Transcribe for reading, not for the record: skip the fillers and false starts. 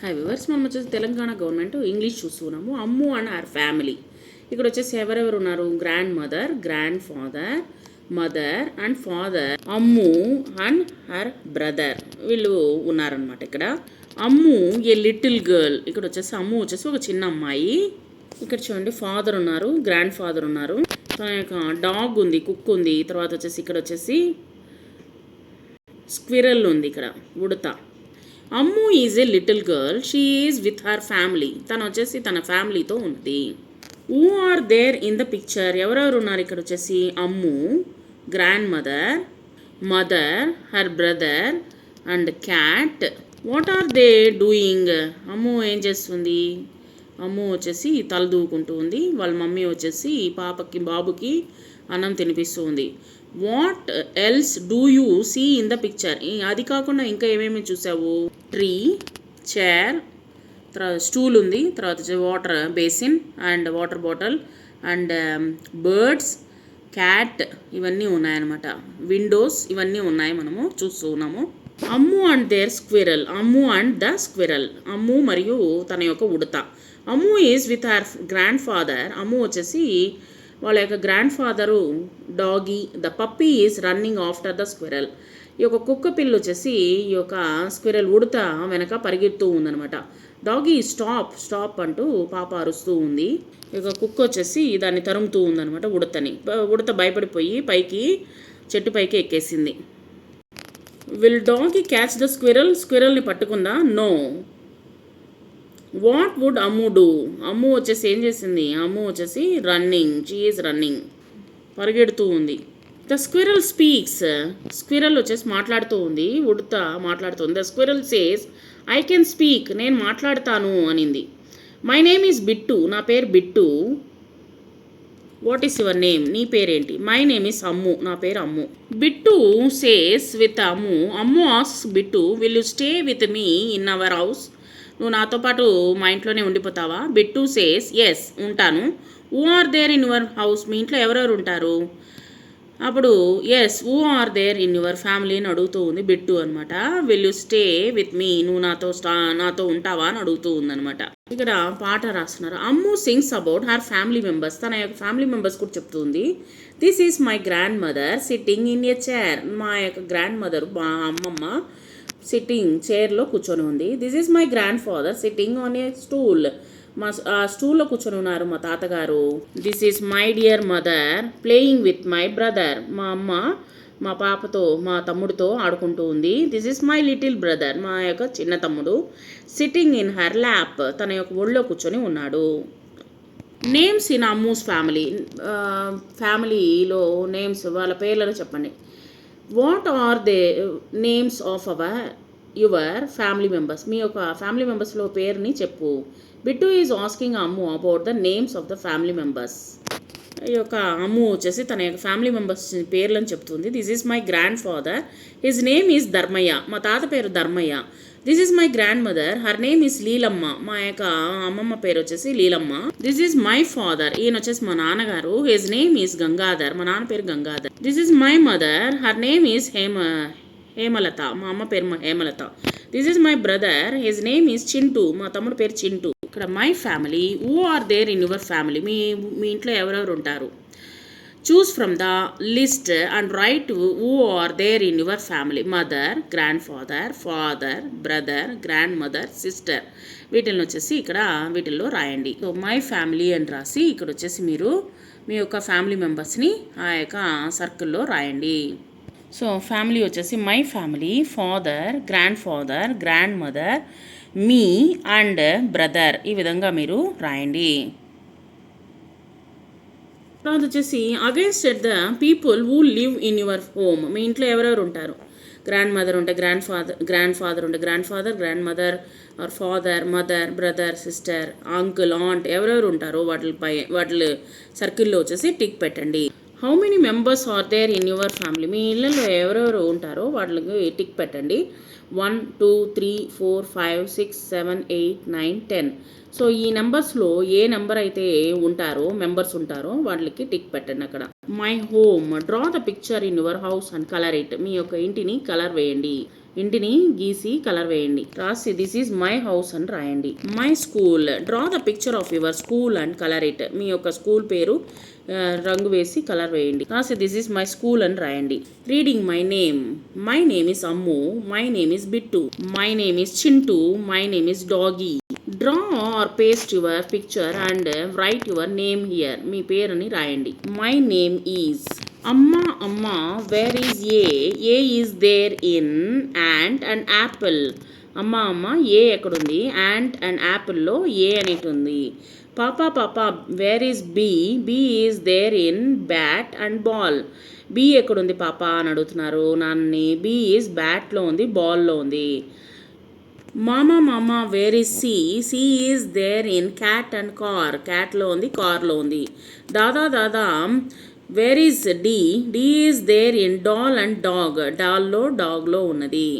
Hi viewers, మనం వచ్చేసి Telangana government English చూస్తున్నాము. అమ్ము అండ్ హర్ ఫ్యామిలీ. ఇక్కడ వచ్చేసి ఎవరెవరు ఉన్నారు? Grand mother, grand father, mother and father, Ammu and her brother, వీళ్ళు ఉన్నారనమాట. ఇక్కడ అమ్ము ఏ లిటిల్ గర్ల్. ఇక్కడ వచ్చేసి అమ్ము వచ్చేసి ఒక చిన్న అమ్మాయి. ఇక్కడ చూడండి ఫాదర్ ఉన్నారు, గ్రాండ్ ఫాదర్ ఉన్నారు. తన యొక్క డాగ్ ఉంది, కుక్ ఉంది. తర్వాత వచ్చేసి ఇక్కడ వచ్చేసి స్క్విరల్ ఉంది, ఇక్కడ ఉడత. Ammu is a little girl, she is with her family. తను వచ్చేసి తన ఫ్యామిలీతో ఉంది. Who are there in the picture. ఎవరెవరు ఉన్నారు ఇక్కడ వచ్చేసి? Ammu, grandmother, mother, her brother and cat. What are they doing. Ammu ఏం చేస్తుంది? అమ్ము వచ్చేసి తల దూకుంటూ ఉంది. వాళ్ళ మమ్మీ వచ్చేసి పాపకి బాబుకి అన్నం తినిపిస్తూ ఉంది. What else do you see in the picture. అది కాకుండా ఇంకా ఏమేమి చూసావు? ట్రీ, చైర్, తర్వాత స్టూల్ ఉంది, తర్వాత water basin and water bottle and birds, cat, ఇవన్నీ ఉన్నాయన్నమాట. విండోస్ ఇవన్నీ ఉన్నాయి, మనము చూస్తూ ఉన్నాము. Ammu and there squirrel. Ammu and the squirrel. Ammu మరియు తన యొక్క ఉడత. Ammu is with her grandfather. Ammu వచ్చేసి వాళ్ళ యొక్క grandfather doggy. The puppy is running after the squirrel. ఈ యొక్క కుక్క పిల్ల వచ్చేసి ఈ యొక్క స్క్విరల్ ఉడత వెనక పరిగెడుతూ ఉందనమాట. డాగీ స్టాప్ స్టాప్ అంటూ పాప అరుస్తూ ఉంది. ఈ యొక్క కుక్క వచ్చేసి దాన్ని తరుముతూ ఉందనమాట ఉడతని. ఉడత భయపడిపోయి పైకి చెట్టు పైకి ఎక్కేసింది. Will doggy catch the squirrel. స్క్విరల్ని పట్టుకుందా? No. What would Ammu do. Ammu వచ్చేసి ఏం చేసింది? అమ్ము వచ్చేసి రన్నింగ్, షీ ఈజ్ రన్నింగ్, పరిగెడుతూ ఉంది. The squirrel speaks. స్క్విరల్ వచ్చేసి మాట్లాడుతూ ఉంది, ఉడత మాట్లాడుతుంది. The squirrel says I can speak. నేను మాట్లాడతాను అనింది. My name is Bittu. నా పేరు Bittu. What is your name. నీ పేరేంటి? My name is Ammu. నా పేరు Ammu. Bittu says with Ammu. Ammu asks Bittu, will you stay with me in our house. నువ్వు నాతో పాటు మా ఇంట్లోనే ఉండిపోతావా? బిట్టు సేస్ ఎస్, ఉంటాను. Who are there in your house. మీ ఇంట్లో ఎవరెవరు ఉంటారు? అప్పుడు yes, who are there in your family అని అడుగుతూ ఉంది బిట్టు అనమాట. Will you stay with me. నువ్వు నాతో ఉంటావా అని అడుగుతూ ఉందనమాట. ఇక్కడ పాట రాస్తున్నారు. Ammu sings about her family members. తన యొక్క ఫ్యామిలీ మెంబర్స్ కూడా చెప్తుంది. This is my grandmother sitting in a chair. మా యొక్క గ్రాండ్ మదర్, మా అమ్మమ్మ సిట్టింగ్ చైర్లో కూర్చొని ఉంది. This is my grand father sitting on a stool. మా స్టూల్లో కూర్చొని ఉన్నారు మా తాతగారు. This is my dear mother playing with my brother. మా అమ్మ మా పాపతో, మా తమ్ముడితో ఆడుకుంటూ ఉంది. This is my little brother. మా యొక్క చిన్న తమ్ముడు సిట్టింగ్ ఇన్ హర్ ల్యాప్. తన యొక్క ఒళ్ళో కూర్చొని ఉన్నాడు. Names in Ammu's family. ఫ్యామిలీలో నేమ్స్, వాళ్ళ పేర్లను చెప్పండి. What are they names of your family members. మీ యొక్క ఫ్యామిలీ మెంబర్స్లో పేరుని చెప్పు. Bittu is asking Ammu about the names of the family members. ఈ యొక్క అమ్ము వచ్చేసి తన యొక్క ఫ్యామిలీ మెంబర్స్ పేర్లను చెప్తుంది. This is my grandfather, his name is Dharmayya. మా తాత పేరు Dharmayya. This is my grandmother, her name is Leelamma. మా యొక్క అమ్మమ్మ పేరు వచ్చేసి Leelamma. This is my father, ఈయన వచ్చేసి మా నాన్నగారు. His name is Gangadhar. మా నాన్న పేరు Gangadhar. This is my mother, her name is Hemalatha. మా అమ్మ పేరు Hemalatha. This is my brother, his name is Chintu. మా తమ్ముడు పేరు చింటూ. ఇక్కడ my family. Who are there in your family. మీ ఇంట్లో ఎవరెవరు ఉంటారు? Choose from the list and write who are there in your family. Mother, grandfather, father, brother, grandmother, sister. వీటిని వచ్చేసి ఇక్కడ వీటిల్లో రాయండి. సో మై ఫ్యామిలీ అని రాసి ఇక్కడ వచ్చేసి మీరు మీ యొక్క ఫ్యామిలీ మెంబర్స్ని ఆ యొక్క సర్కిల్లో రాయండి. సో ఫ్యామిలీ వచ్చేసి my family, father, grandmother, me and brother. ఈ విధంగా మీరు రాయండి. తర్వాత వచ్చేసి against the people who live in your home. మీ ఇంట్లో ఎవరెవరు ఉంటారు? గ్రాండ్ మదర్ ఉంటే గ్రాండ్ ఫాదర్ ఉంటే grandmother or father, mother, brother, sister, uncle, aunt, ఎవరెవరు ఉంటారో వాటి సర్కిల్లో వచ్చేసి టిక్ పెట్టండి. How many members are there in your family. మీ ఇళ్ళలో ఎవరెవరు ఉంటారో వాటికి టిక్ పెట్టండి. 1 2 3 4 5 6 7 8 9 10. సో ఈ నెంబర్స్లో ఏ నెంబర్ అయితే మెంబర్స్ ఉంటారో వాటికి టిక్ పెట్టండి అక్కడ. My home. Draw the picture in your house and colour it. మీ యొక్క ఇంటిని కలర్ వేయండి. ఇంటిని గీసి కలర్ వేయండి. రాసి దిస్ ఈజ్ మై హౌస్ అని రాయండి. My school, draw the picture of your school and colour it. మీ యొక్క స్కూల్ పేరు రంగు వేసి కలర్ వేయండి. రాసి దిస్ ఈజ్ మై స్కూల్ అని రాయండి. Reading my name. My name is Ammu. My name is Bittu. My name is Chintu. My name is doggy. Draw or paste your picture and write your name here. మీ పేరుని రాయండి. My name is Amma. Amma, where is A? A is there in ant and apple. అమ్మ అమ్మ, ఏ ఎక్కడుంది? Ant and యాపిల్లో ఏ అనేటి ఉంది. పాపా పాపా, where is B? B is there in bat and ball. B ఎక్కడుంది పాపా అని అడుగుతున్నారు నాన్నని. బీ ఈజ్ బ్యాట్లో ఉంది, బాల్లో ఉంది. మామా మామా, where is C? C is there in cat and car. క్యాట్లో ఉంది, కార్లో ఉంది. దాదా దాదా, where is D? D is there in doll and dog. డాల్లో డాగ్లో ఉన్నది.